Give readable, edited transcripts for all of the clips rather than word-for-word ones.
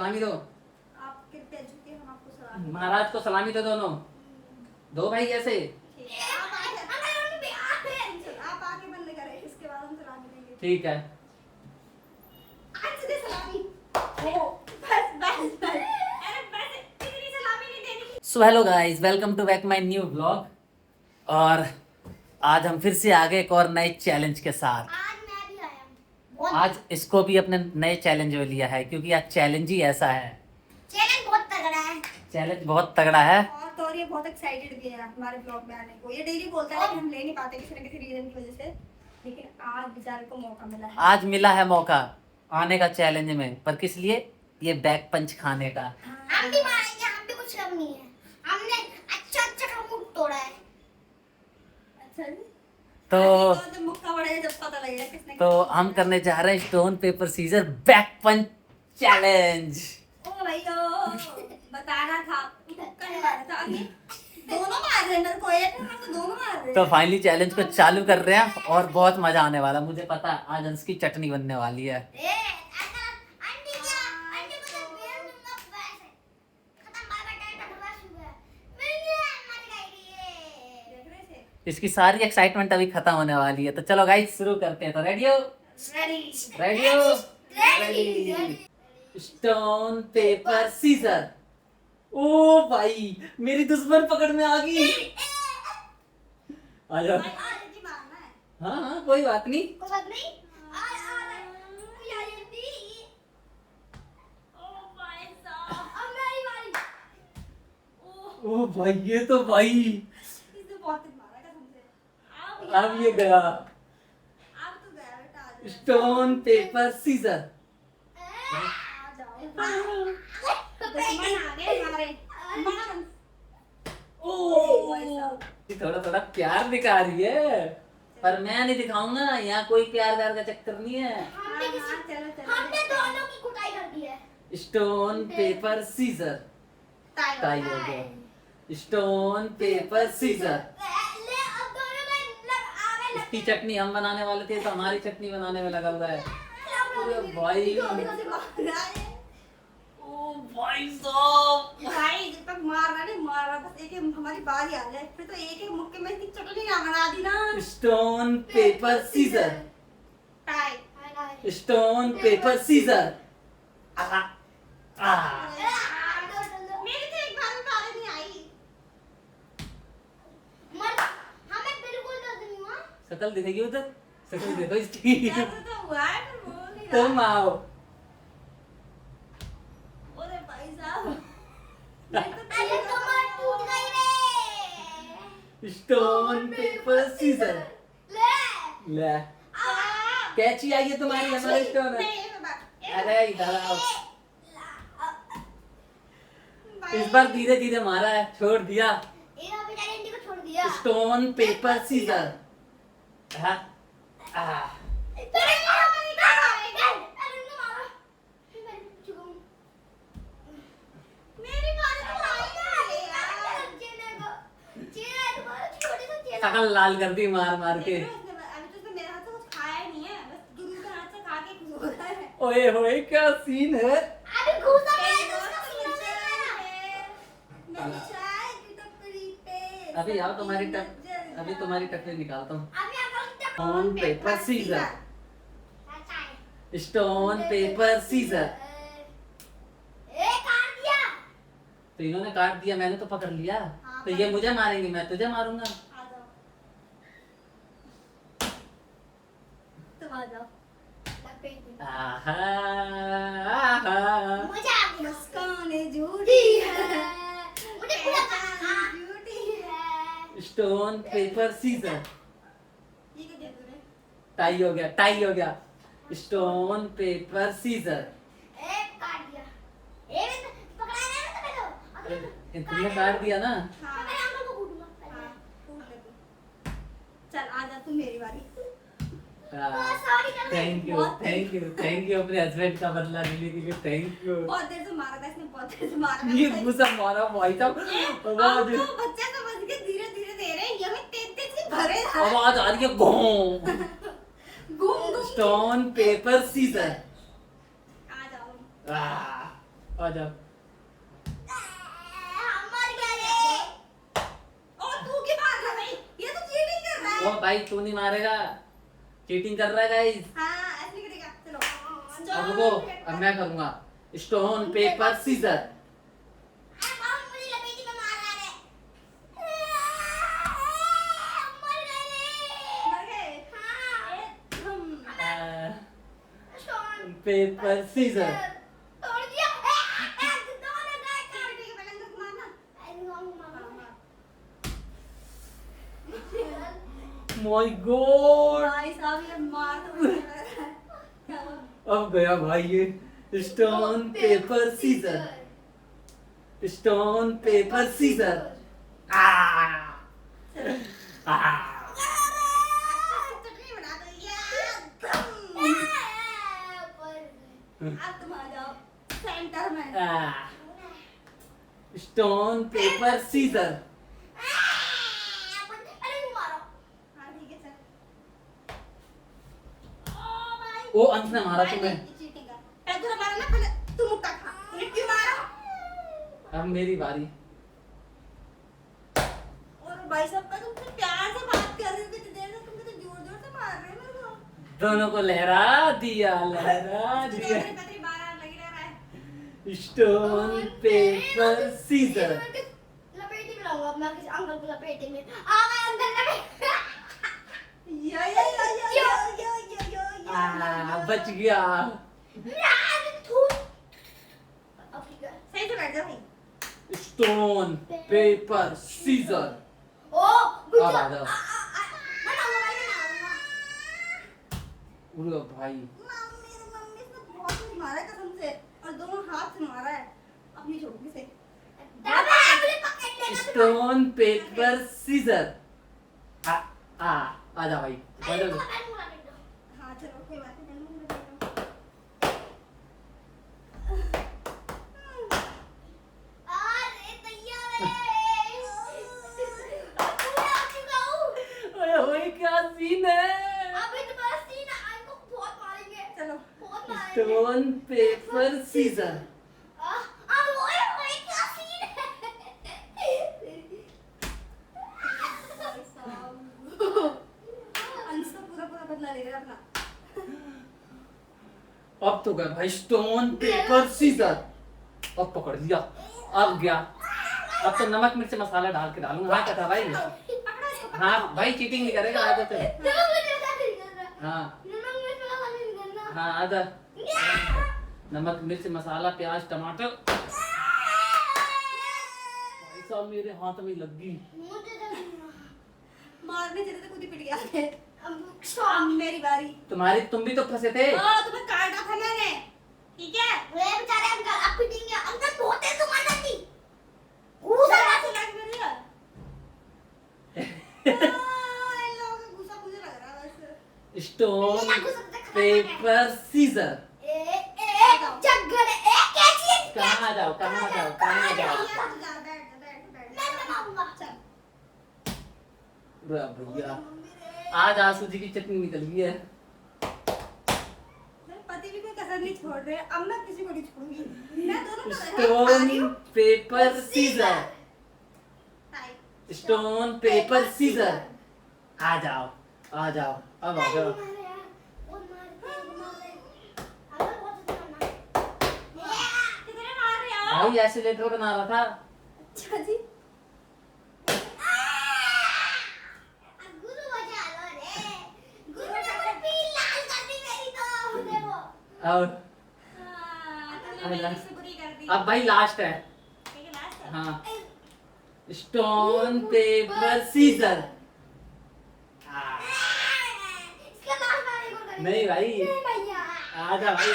सलामी दो। आप कृपया झुके, हम आपको सलामी महाराज को सलामी दो दोनों। दो भाई ऐसे। आप आके बंद करें, इसके बाद हम सलामी देंगे। ठीक है। आज दे सलामी। ओ बस बस बस, अरे बस इतनी सलामी नहीं देनी। So hello guys, welcome to back my new vlog. और आज हम फिर से आ गए एक और नए चैलेंज के साथ। आज मैं भी आया हूं। आज इसको भी अपने नए चैलेंज में लिया है क्योंकि आज चैलेंज ही ऐसा है। चैलेंज बहुत तगड़ा है। चैलेंज बहुत तगड़ा है। और तो ये बहुत एक्साइटेड भी है हमारे ब्लॉग में आने को। ये डेली बोलता है लेकिन हम ले नहीं पाते किसी न किसी रीजन की वजह से। लेकिन आज बेचारे को मौका मिला है। आज मिला है मौका आने का चैलेंज में, पर किस लिए? ये बैक पंच खाने का। हम भी मारेंगे, हम भी कुछ कम नहीं है। हमने अच्छा अच्छा का मुंह तोड़ा है। अच्छा जी। तो जब मुक्का बढ़ेगा जब पता लगेगा किसने। तो हम करने जा रहे हैं स्टोन पेपर सीजर बैक पंच चैलेंज। ओ भाई ओ बताना था, मुक्का नहीं मारा था आगे। दोनों मार रहे हैं मेरे को, एक हम तो दोनों मार रहे हैं। तो फाइनली चैलेंज को चालू कर रहे हैं और बहुत मजा आने वाला। मुझे पता है आज अंश की चटनी बनने वाली है। इसकी सारी एक्साइटमेंट अभी खत्म होने वाली है। तो चलो गाइस शुरू करते हैं। तो रेडी हो? रेडी हो? रेडी। Stone paper scissor. ओ भाई मेरी दुश्मन पकड़ में आ गई। आ जाओ। हाँ हाँ कोई बात नहीं। ओ भाई ये तो भाई अब ये गया। Stone paper scissor. थोड़ा थोड़ा प्यार दिखा रही है, पर मैं नहीं दिखाऊंगा। यहाँ कोई प्यार व्यार का चक्कर नहीं है। हमने दोनों की कुटाई कर दी है। Stone paper scissor. टाई हो गया। Stone paper scissor. इसकी चटनी हम बनाने वाले थे तो हमारी चटनी बनाने में लगा हुआ है। अरे भाई ओ भाई साहब, भाई जब तक मार रहा नहीं मार रहा, बस एक हमारी बारी आ जाए फिर तो एक एक मुक्के में इतनी चटनी ना बना दी ना। Stone paper scissor. Tie stone paper scissor. मेरी तो एक बार में बारी नहीं आई। हमें बिल्कुल दर्द नहीं हुआ। शकल दिखेगी उधर, शकल देखो इसकी। दर्द तो हुआ है पर बोल नहीं तुम रहा। आओ। अरे भाई साहब अरे कमर टूट गई रे। Stone paper scissor. ले कैची आई है तुम्हारी हमारे स्टोन है। अरे इधर आओ। इस बार धीरे धीरे मारा है, छोड़ दिया। Stone paper scissor. शकल लाल कर दी मार मार के। ओए होए क्या सीन है। अभी आओ तुम्हारी अभी तुम्हारी टक्कर निकालता हूँ। Stone paper scissor. Stone paper scissor. तो इन्होंने काट दिया, मैंने तो पकड़ लिया। तो ये मुझे मारेंगे, मैं तुझे मारूंगा। आहा, आहा। Stone paper scissor. टाई हो गया, टाई हो गया। Stone paper scissor. तुमने काट दिया ना। चल आजा तू, मेरी बारी। Thank you thank you thank you अपने हस्बैंड का बदला लेने के लिए। Thank you. बहुत देर से मारा था इसने, बहुत देर से मारा था। ये गुस्सा मारा भाई साहब। अब तो बच्चा समझ के धीरे धीरे दे रहे हैं। ये हमें तेज तेज से भरे था। आवाज आ रही है घूम। घूम घूम। Stone paper scissor. आ जाओ। आ जाओ। मर गया रे। ओ तू क्यों मार रहा भाई? ये तो चीटिंग कर रहा है। ओ भाई तू नहीं मारेगा, चीटिंग कर रहा है गाइस। हाँ ऐसे नहीं करेगा। चलो अब रुको, अब मैं करूंगा। Stone paper scissor. मुझे लपेटी में मार रहा है। मर गए। हाँ। Stone paper scissor. तोड़ दिया। दोनों गाय काट दिए। पहले तो मारना। माय गॉड, भाई साहब ये मार तो मुझे लग रहा है। अब गया भाई ये। Stone paper scissor, stone paper scissor. आ चटनी बना दो यार। अब तुम आ जाओ सेंटर में। Stone paper scissor. अरे तुम मारो। हाँ ठीक है चल। ओ भाई। ओ अंश ने मारा तुम्हें। चीटिंग कर। पहले तूने मारा ना, पहले तू मुक्का खा। तूने क्यों मारा? अब मेरी बारी। और भाई साहब का तुम प्यार से बात कर रहे हो कितनी देर से, तुम तो जोर-जोर से मार रहे हो मेरे को। दोनों को लहरा दिया, लहरा दिया। तेरी 12 लगी रह रहा है। Stone paper scissor. लपेटी में लाऊंगा मैं किसी अंकल को लपेटे में। आ गए अंकल लपेट। बच गया। अब ठीक है। सही से बैठ जा भाई। Stone paper scissor. ओ अब आ जाओ। मैं लाऊंगा भाई, मैं लाऊंगा। उड़ो भाई। मम्मी ने बहुत कुछ मारा है कसम से, और दोनों हाथ से मारा है अपनी छोटी से। Stone paper scissor. आ जा भाई। आ जा। हाँ चलो कोई बात नहीं। अरे तैयार है। ओए ओए क्या सीन है। अभी तुम्हारा सीन है, इनको बहुत मारेंगे। चलो बहुत मारेंगे। Stone paper scissor. ओए ओए क्या सीन है। अंश तो पूरा पूरा बदला ले रहा है अपना। अब तो गया भाई स्टोन पेपर सीजर। अब पकड़ लिया, अब गया। अब तो नमक मिर्च मसाला डाल के डालूंगा। हाँ क्या था भाई? हाँ भाई चीटिंग नहीं करेगा। आ जाते। हाँ हाँ आ जा। नमक मिर्च मसाला प्याज टमाटर। भाई साहब मेरे हाथ में लग गई। मारने चले तो खुद ही पिट गया। अब मेरी बारी। तुम भी तो फंसे थे। तुम्हें काटा था मैंने, ठीक है? वे बेचारे अंकल अब पिटेंगे। अंकल बहुत है तुम्हारा की। गुस्सा लग रहा है। इन लोगों का गुस्सा मुझे लग रहा है वैसे। Stone paper scissor. कहाँ जाओ, कहाँ जाओ, कहाँ जाओ। भैया आज आंसू जी की चटनी निकल गई है। पति भी कोई कसर नहीं छोड़ रहे। अब मैं किसी को नहीं छोड़ूंगी। मैं दोनों को stone paper scissor. Stone paper scissor. आ जाओ, आ जाओ, अब आ जाओ। भाई ऐसे लेटर बना रहा था। अच्छा जी। और अब भाई लास्ट है। हाँ स्टोन पेपर सीजर। नहीं भाई आ जा भाई।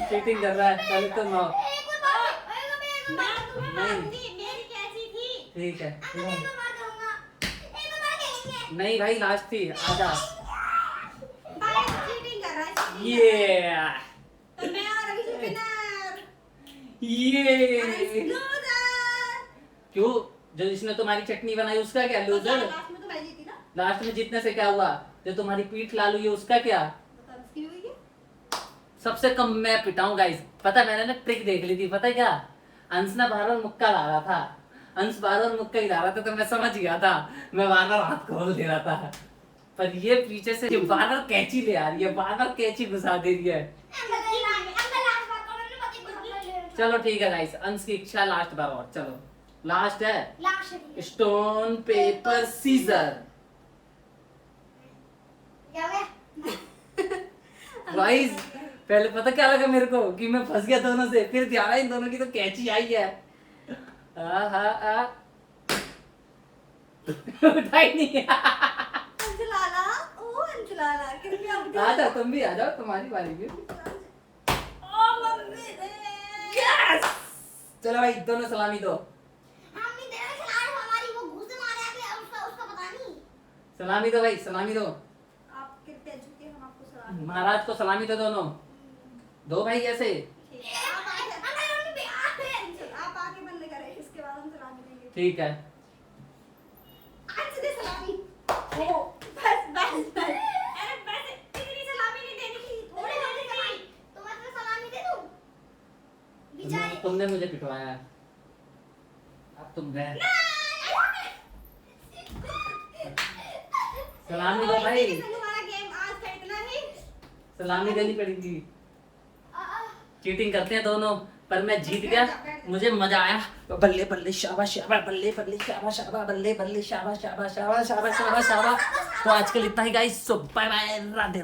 चीटिंग कर रहा है। पहले तो नो। ठीक है नहीं भाई लास्ट थी। आ जा। ये क्यों? जो जिसने तुम्हारी चटनी बनाई उसका क्या लूजर? लास्ट में जीतने से क्या हुआ? जो तुम्हारी पीठ लालू ये उसका क्या? सबसे कम मैं पिटाऊं गाइस। पता है मैंने ना ट्रिक देख ली थी, पता है क्या, अंश ना बार बार मुक्का ला रहा था, अंश बार बार मुक्का ही ला रहा था, तो मैं समझ गया था, मैं बार बार हाथ खोल दे रहा था। पर ये पीछे से बार बार कैंची ले आ रही है, बार बार कैंची घुसा दे रही है। चलो ठीक है गाइस, अंश की इच्छा लास्ट बार और, चलो लास्ट है स्टोन पेपर सीजर। गाइस पहले पता क्या लगा मेरे को कि मैं फंस गया दोनों से, फिर ध्यान आया इन दोनों की तो कैची आई है। उठाई नहीं। आ जाओ तुम भी आ जाओ, तुम्हारी बारी भी। Yes! चलो भाई दोनों सलामी दो। सलामी दो भाई, सलामी दो। महाराज को सलामी दो दोनों, दो भाई ऐसे। आप आगे बंद करें, इसके बाद हम सलामी देंगे। ठीक है। सलामी। बस बस बस। अरे बस इतनी सलामी नहीं देनी थी, थोड़ी देनी थी। तो मैं तुम्हें सलामी दे दूं? बेचारे। तुमने मुझे पिटवाया है, अब तुम गए। सलामी दो भाई। हमारा गेम आज का इतना ही। सलामी देनी पड़ेगी। चीटिंग करते हैं दोनों, पर मैं जीत गया, मुझे मजा आया। बल्ले बल्ले शाबाश शाबाश, बल्ले बल्ले शाबाश शाबाश, बल्ले बल्ले शाबाश शाबाश शाबाश शाबाश शाबाश शाबाश। तो आजकल इतना ही गाइस, सो बाय बाय, राधे राधे।